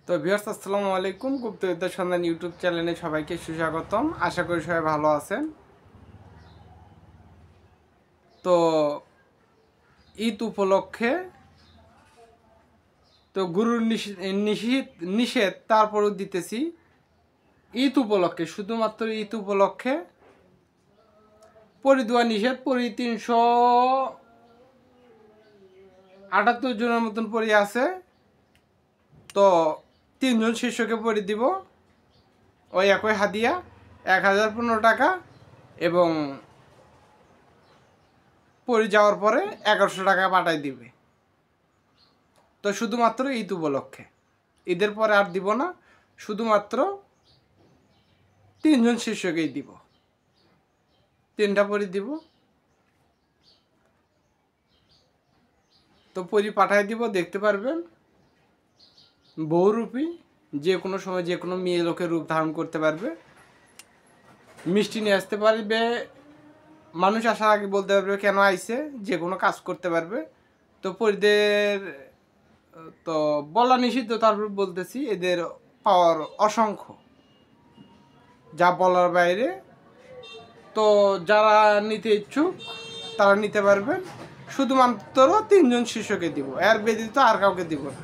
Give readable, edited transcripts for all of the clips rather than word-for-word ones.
তো ভিউয়ার্স আসসালামু আলাইকুম, গুপ্তবিদ্যা সন্ধান ইউটিউব চ্যানেলে সবাইকে সুস্বাগতম। আশা করি সবাই ভালো আছেন। তো ঈদ উপলক্ষে তো গুরুর নিষেধ তারপরও দিতেছি। ঈদ উপলক্ষে, শুধুমাত্র ঈদ উপলক্ষে পরি দেওয়া নিষেধ। পরি 378 জনের মতন পরি আছে। তো 3 জন শিষ্যকে পরি দিব ওই একই হাদিয়া 1015 টাকা, এবং পরি যাওয়ার পরে 1100 টাকা পাঠাই দিবে। তো শুধুমাত্র ঈদ উপলক্ষে, ঈদের পরে আর দিব না, শুধুমাত্র 3 জন শিষ্যকেই দিব, 3টা পরি দিব। তো পরি পাঠাই দিব, দেখতে পারবেন। বহুরূপী, যে কোনো সময় যে কোনো মেয়ে লোকের রূপ ধারণ করতে পারবে, মিষ্টি নিয়ে আসতে পারবে, মানুষ আসার আগে বলতে পারবে কেন আইছে, যে কোনো কাজ করতে পারবে। তো পরিদের তো বলা নিষিদ্ধ, তারপর বলতেছি এদের পাওয়ার অসংখ্য, যা বলার বাইরে। তো যারা নিতে ইচ্ছুক তারা নিতে পারবেন, শুধুমাত্র 3 জন শিষ্যকে দিব, এর ব্যতীত আর কাউকে দিব না।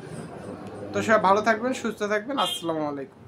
তো সবাই ভালো থাকবেন, সুস্থ থাকবেন। আসসালামু আলাইকুম।